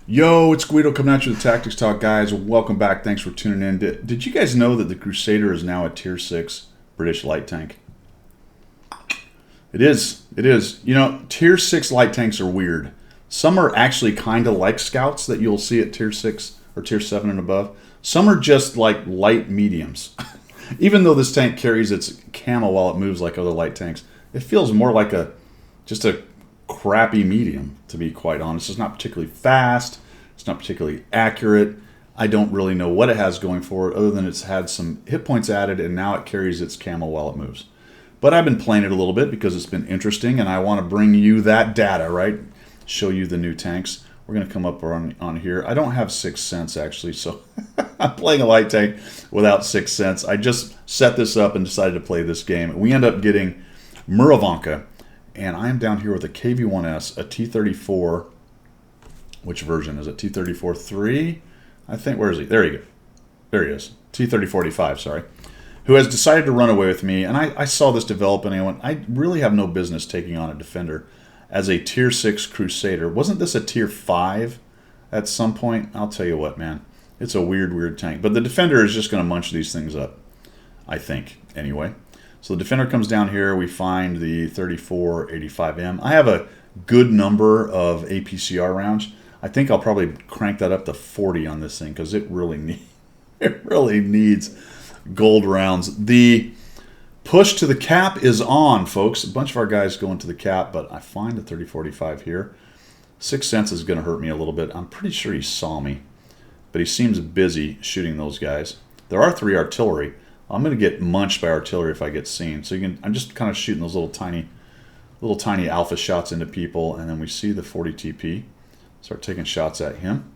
Yo, it's Guido coming at you with Tactics Talk, guys. Welcome back. Thanks for tuning in. Did you guys know that the Crusader is now a Tier 6 British light tank? It is. It is. You know, Tier 6 light tanks are weird. Some are actually kind of like Scouts that you'll see at Tier 6 or Tier 7 and above. Some are just like light mediums. Even though this tank carries its camo while it moves like other light tanks, it feels more like just a crappy medium, to be quite honest. It's not particularly fast. It's not particularly accurate. I don't really know what it has going for it other than it's had some hit points added and now it carries its camo while it moves. But I've been playing it a little bit because it's been interesting and I want to bring you that data, right? Show you the new tanks. We're going to come up on here. I don't have 6 cents actually, so I'm playing a light tank without 6 cents. I just set this up and decided to play this game. We end up getting Muravanka. And I am down here with a KV-1S, a T-34. Which version is it? T-34-3? I think, where is he? There you go. There he is. T-3045, sorry. Who has decided to run away with me. And I saw this develop and I went, I really have no business taking on a Defender as a Tier 6 Crusader. Wasn't this a Tier 5 at some point? I'll tell you what, man. It's a weird tank. But the Defender is just going to munch these things up. I think, anyway. So the Defender comes down here. We find the 3485M. I have a good number of APCR rounds. I think I'll probably crank that up to 40 on this thing because it really needs gold rounds. The push to the cap is on, folks. A bunch of our guys go into the cap, but I find the 3045 here. 6 cents is going to hurt me a little bit. I'm pretty sure he saw me, but he seems busy shooting those guys. There are 3 artillery. I'm going to get munched by artillery if I get seen. So I'm just kind of shooting those little tiny alpha shots into people, and then we see the 40 TP. Start taking shots at him.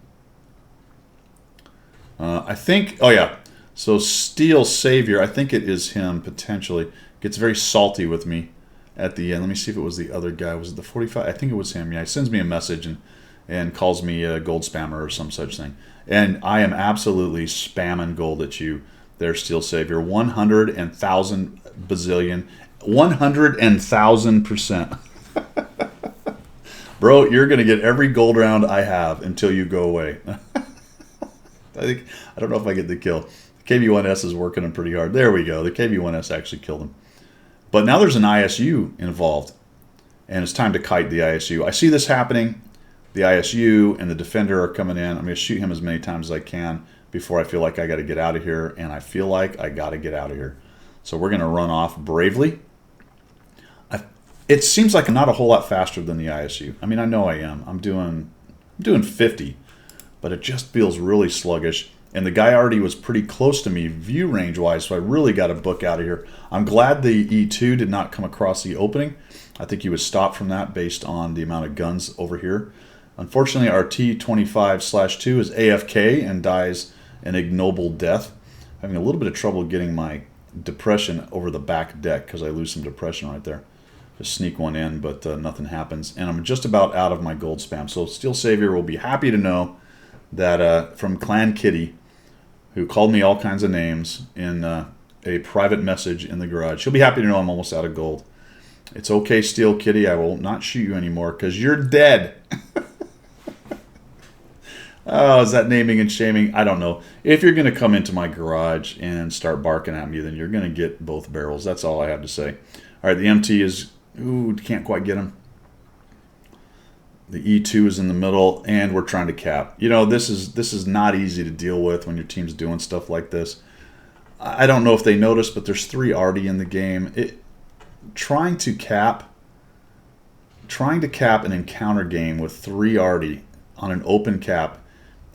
I think, oh yeah, so Steel Savior, I think it is him potentially. Gets very salty with me at the end. Let me see if it was the other guy. Was it the 45? I think it was him. Yeah, he sends me a message and calls me a gold spammer or some such thing. And I am absolutely spamming gold at you. There's Steel Savior, 100,000 bazillion, 100,000%. Bro, you're gonna get every gold round I have until you go away. I don't know if I get the kill. The KV-1S is working him pretty hard. There we go. The KV-1S actually killed him. But now there's an ISU involved, and it's time to kite the ISU. I see this happening. The ISU and the Defender are coming in. I'm gonna shoot him as many times as I can before I feel like I got to get out of here, and I feel like I got to get out of here. So we're going to run off bravely. It seems like I'm not a whole lot faster than the ISU. I mean, I know I am. I'm doing 50, but it just feels really sluggish. And the guy already was pretty close to me view range-wise, so I really got to book out of here. I'm glad the E2 did not come across the opening. I think he was stopped from that based on the amount of guns over here. Unfortunately, our T-25/2 is AFK and dies an ignoble death. Having a little bit of trouble getting my depression over the back deck because I lose some depression right there. Just sneak one in, but nothing happens. And I'm just about out of my gold spam. So Steel Savior will be happy to know that from Clan Kitty, who called me all kinds of names in a private message in the garage, she'll be happy to know I'm almost out of gold. It's okay, Steel Kitty. I will not shoot you anymore because you're dead. Oh, is that naming and shaming? I don't know. If you're going to come into my garage and start barking at me, then you're going to get both barrels. That's all I have to say. All right, the MT is... Ooh, can't quite get him. The E2 is in the middle, and we're trying to cap. You know, this is not easy to deal with when your team's doing stuff like this. I don't know if they noticed, but there's 3 arty in the game. Trying to cap an encounter game with 3 arty on an open cap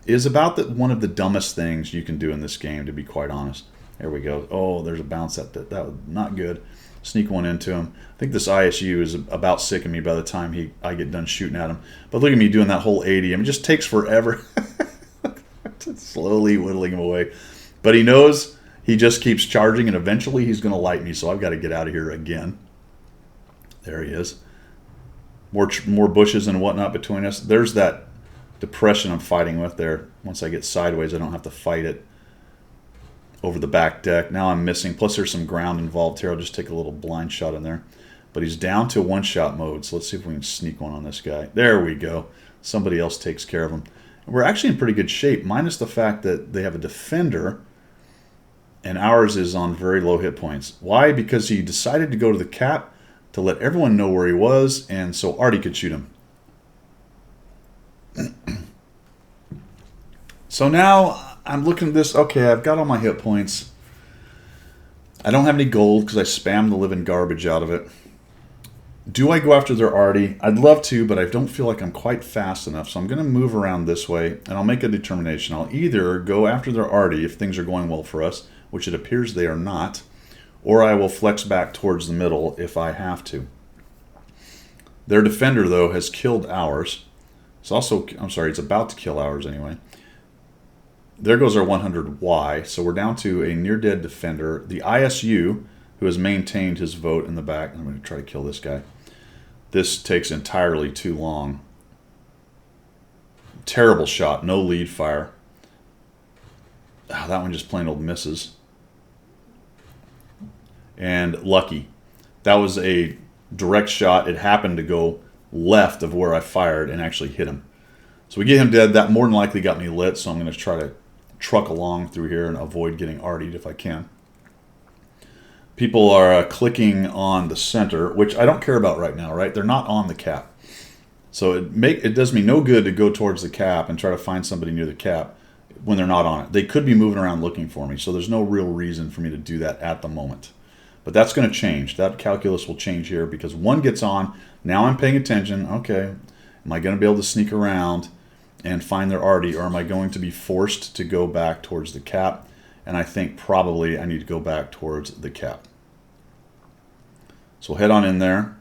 is about one of the dumbest things you can do in this game, to be quite honest. There we go. Oh, there's a bounce at that. That was not good. Sneak one into him. I think this ISU is about sick of me by the time I get done shooting at him. But look at me doing that whole 80. I mean, it just takes forever. Slowly whittling him away. But he knows he just keeps charging, and eventually he's going to light me, so I've got to get out of here again. There he is. More bushes and whatnot between us. There's that depression I'm fighting with there. Once I get sideways, I don't have to fight it over the back deck. Now I'm missing. Plus there's some ground involved here. I'll just take a little blind shot in there. But he's down to one-shot mode, so let's see if we can sneak one on this guy. There we go. Somebody else takes care of him. We're actually in pretty good shape, minus the fact that they have a defender, and ours is on very low hit points. Why? Because he decided to go to the cap to let everyone know where he was, and so Artie could shoot him. So now I'm looking at this. Okay, I've got all my hit points. I don't have any gold because I spammed the living garbage out of it. Do I go after their Artie? I'd love to, but I don't feel like I'm quite fast enough, so I'm going to move around this way, and I'll make a determination. I'll either go after their Artie if things are going well for us, which it appears they are not, or I will flex back towards the middle if I have to. Their defender, though, has killed ours. It's also, I'm sorry, it's about to kill ours anyway. There goes our 100Y, so we're down to a near-dead defender. The ISU, who has maintained his vote in the back. I'm going to try to kill this guy. This takes entirely too long. Terrible shot, no lead fire. Oh, that one just plain old misses. And lucky. That was a direct shot. It happened to go left of where I fired and actually hit him. So we get him dead. That more than likely got me lit, so I'm going to try to truck along through here and avoid getting artied if I can. People are clicking on the center, which I don't care about right now, right? They're not on the cap. So it does me no good to go towards the cap and try to find somebody near the cap when they're not on it. They could be moving around looking for me, so there's no real reason for me to do that at the moment. But that's going to change. That calculus will change here because one gets on. Now I'm paying attention. Okay, am I going to be able to sneak around and find their Artie, or am I going to be forced to go back towards the cap? And I think probably I need to go back towards the cap. So we'll head on in there.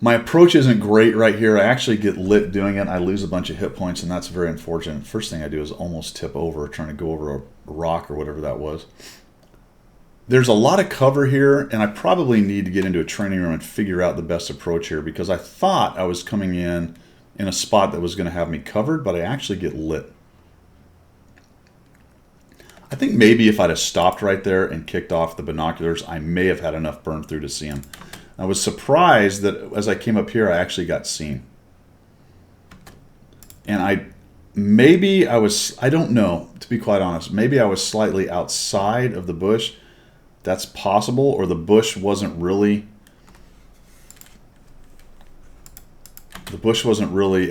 My approach isn't great right here. I actually get lit doing it. I lose a bunch of hit points, and that's very unfortunate. First thing I do is almost tip over, trying to go over a rock or whatever that was. There's a lot of cover here, and I probably need to get into a training room and figure out the best approach here because I thought I was coming in a spot that was going to have me covered, but I actually get lit. I think maybe if I'd have stopped right there and kicked off the binoculars, I may have had enough burn through to see him. I was surprised that as I came up here, I actually got seen. And I don't know, to be quite honest, maybe I was slightly outside of the bush. That's possible, or the bush wasn't really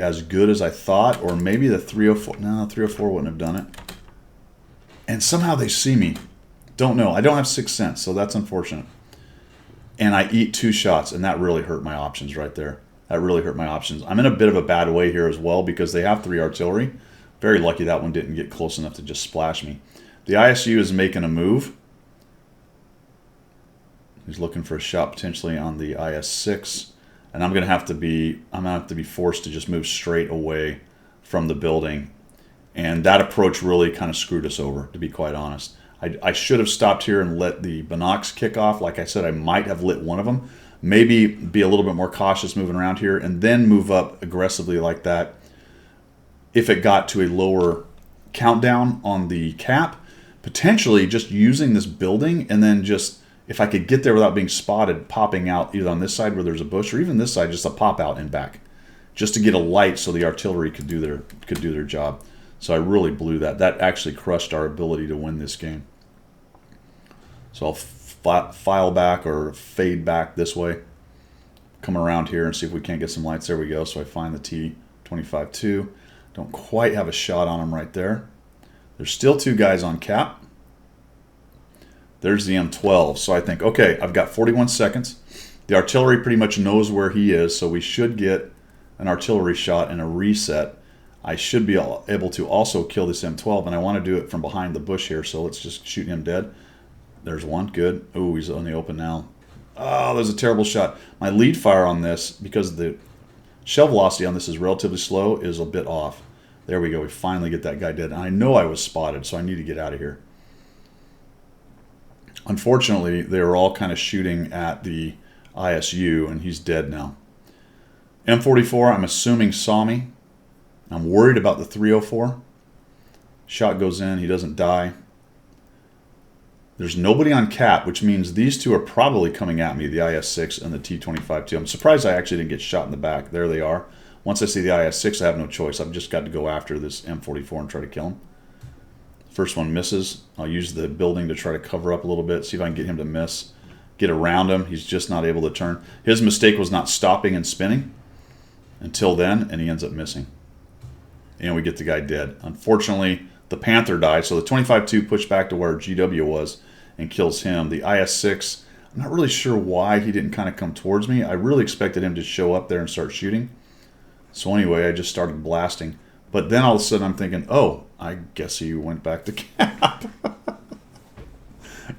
as good as I thought, or maybe the 304 wouldn't have done it. And somehow they see me. Don't know. I don't have sixth sense, so that's unfortunate. And I eat 2 shots, and that really hurt my options right there. That really hurt my options. I'm in a bit of a bad way here as well because they have 3 artillery. Very lucky that one didn't get close enough to just splash me. The ISU is making a move. He's looking for a shot potentially on the IS-6. And I'm gonna have to be forced to just move straight away from the building. And that approach really kind of screwed us over, to be quite honest. I should have stopped here and let the binocs kick off. Like I said, I might have lit one of them. Maybe be a little bit more cautious moving around here and then move up aggressively like that. If it got to a lower countdown on the cap, potentially just using this building and then just, if I could get there without being spotted, popping out either on this side where there's a bush or even this side, just a pop out and back. Just to get a light so the artillery could do their job. So I really blew that. That actually crushed our ability to win this game. So I'll file back or fade back this way. Come around here and see if we can't get some lights. There we go. So I find the T-25-2. Don't quite have a shot on him right there. There's still 2 guys on cap. There's the M12. So I think, okay, I've got 41 seconds. The artillery pretty much knows where he is, so we should get an artillery shot and a reset. I should be able to also kill this M12, and I want to do it from behind the bush here, so let's just shoot him dead. There's one. Good. Oh, he's on the open now. Oh, there's a terrible shot. My lead fire on this, because the shell velocity on this is relatively slow, is a bit off. There we go. We finally get that guy dead. And I know I was spotted, so I need to get out of here. Unfortunately, they were all kind of shooting at the ISU, and he's dead now. M44, I'm assuming, saw me. I'm worried about the 304. Shot goes in. He doesn't die. There's nobody on cap, which means these 2 are probably coming at me, the IS-6 and the T-25-2. I'm surprised I actually didn't get shot in the back. There they are. once I see the IS-6, I have no choice. I've just got to go after this M44 and try to kill him. First one misses. I'll use the building to try to cover up a little bit, see if I can get him to miss. Get around him. He's just not able to turn. His mistake was not stopping and spinning until then, and he ends up missing. And we get the guy dead. Unfortunately, the Panther died, so the 25-2 pushed back to where GW was and kills him. The IS-6, I'm not really sure why he didn't kind of come towards me. I really expected him to show up there and start shooting. So anyway, I just started blasting. But then all of a sudden I'm thinking, oh, I guess he went back to cap.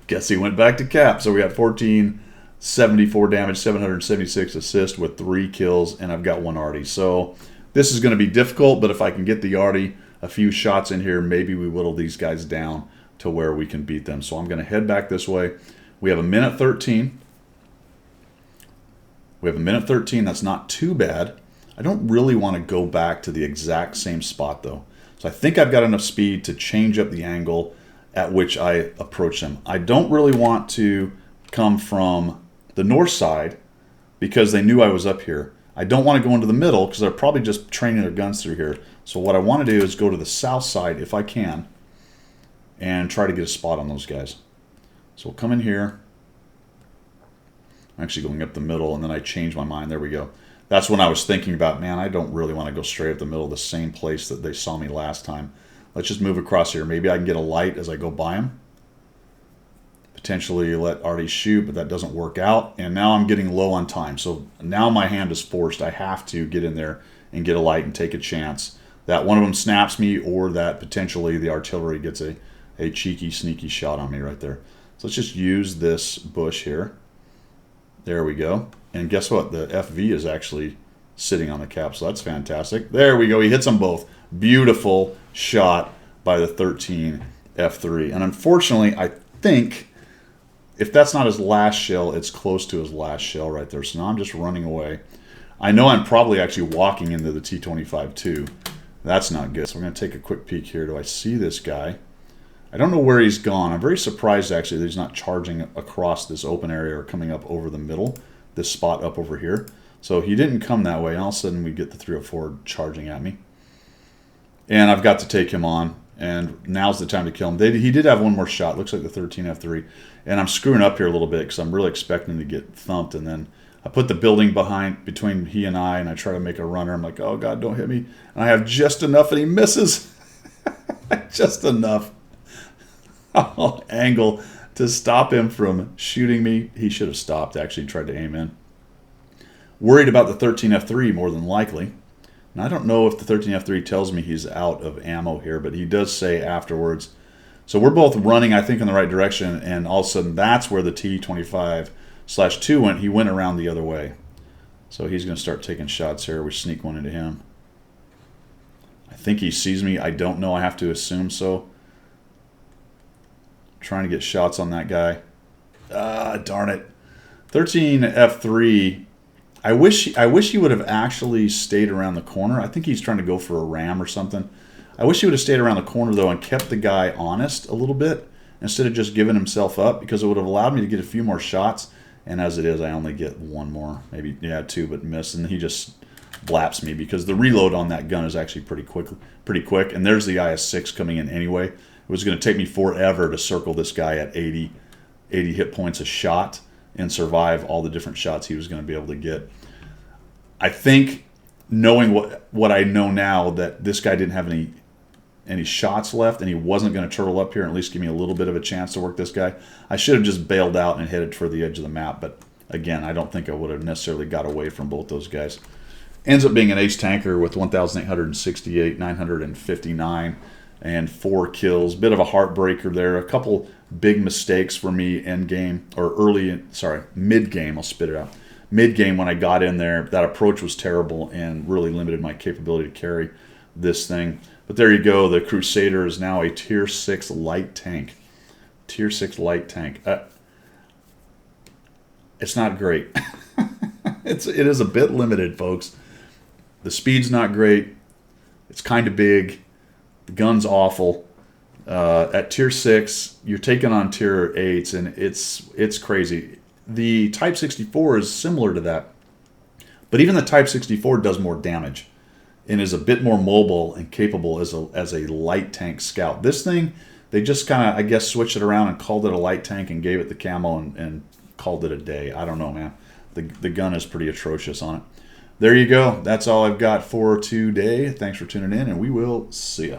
Guess he went back to cap. So we got 1474 damage, 776 assists with 3 kills, and I've got 1 arty. So this is going to be difficult, but if I can get the arty, a few shots in here, maybe we whittle these guys down to where we can beat them. So I'm going to head back this way. We have a minute 13. We have a minute 13. That's not too bad. I don't really want to go back to the exact same spot, though. So I think I've got enough speed to change up the angle at which I approach them. I don't really want to come from the north side because they knew I was up here. I don't want to go into the middle because they're probably just training their guns through here. So what I want to do is go to the south side if I can and try to get a spot on those guys. So we'll come in here. I'm actually going up the middle, and then I change my mind. There we go. That's when I was thinking about, man, I don't really want to go straight up the middle of the same place that they saw me last time. Let's just move across here. Maybe I can get a light as I go by them. Potentially let Artie shoot, but that doesn't work out. And now I'm getting low on time. So now my hand is forced. I have to get in there and get a light and take a chance that one of them snaps me or that potentially the artillery gets a cheeky, sneaky shot on me right there. So let's just use this bush here. There we go. And guess what? The FV is actually sitting on the cap, so that's fantastic. There we go. He hits them both. Beautiful shot by the 13 F3. And unfortunately, I think if that's not his last shell, it's close to his last shell right there. So now I'm just running away. I know I'm probably actually walking into the T-25 too. That's not good. So we're going to take a quick peek here. Do I see this guy? I don't know where he's gone. I'm very surprised actually that he's not charging across this open area or coming up over the middle, this spot up over here. So he didn't come that way. And all of a sudden we get the 304 charging at me. And I've got to take him on. And now's the time to kill him. He did have one more shot. Looks like the 13 F3. And I'm screwing up here a little bit because I'm really expecting to get thumped. And then I put the building between he and I try to make a runner. I'm like, oh, God, don't hit me. And I have just enough, and he misses. Just enough angle to stop him from shooting me. He should have stopped, actually, tried to aim in. Worried about the 13 F3 more than likely. And I don't know if the 13 F3 tells me he's out of ammo here, but he does say afterwards. So we're both running, I think, in the right direction, and all of a sudden that's where the T-25/2 went. He went around the other way. So he's going to start taking shots here. We sneak one into him. I think he sees me. I don't know. I have to assume so. Trying to get shots on that guy. Darn it. 13 F3. I wish he would have actually stayed around the corner. I think he's trying to go for a ram or something. I wish he would have stayed around the corner, though, and kept the guy honest a little bit instead of just giving himself up, because it would have allowed me to get a few more shots. And as it is, I only get one more. Maybe, yeah, 2, but miss. And he just blaps me because the reload on that gun is actually pretty quick. And there's the IS-6 coming in anyway. It was going to take me forever to circle this guy at 80 hit points a shot and survive all the different shots he was going to be able to get. I think, knowing what I know now, that this guy didn't have any shots left and he wasn't going to turtle up here and at least give me a little bit of a chance to work this guy, I should have just bailed out and headed for the edge of the map. But again, I don't think I would have necessarily got away from both those guys. Ends up being an ace tanker with 1,868, 959, and 4 kills. Bit of a heartbreaker there. A couple big mistakes for me mid-game. I'll spit it out. Mid-game when I got in there, that approach was terrible and really limited my capability to carry this thing. But there you go. The Crusader is now a Tier 6 light tank. Tier 6 light tank. It's not great. It is a bit limited, folks. The speed's not great. It's kind of big. The gun's awful. At Tier 6, you're taking on Tier 8s, and it's crazy. The Type 64 is similar to that. But even the Type 64 does more damage. and is a bit more mobile and capable as a light tank scout. This thing, they just kind of, I guess, switched it around and called it a light tank and gave it the camo and called it a day. I don't know, man. The gun is pretty atrocious on it. There you go. That's all I've got for today. Thanks for tuning in, and we will see ya.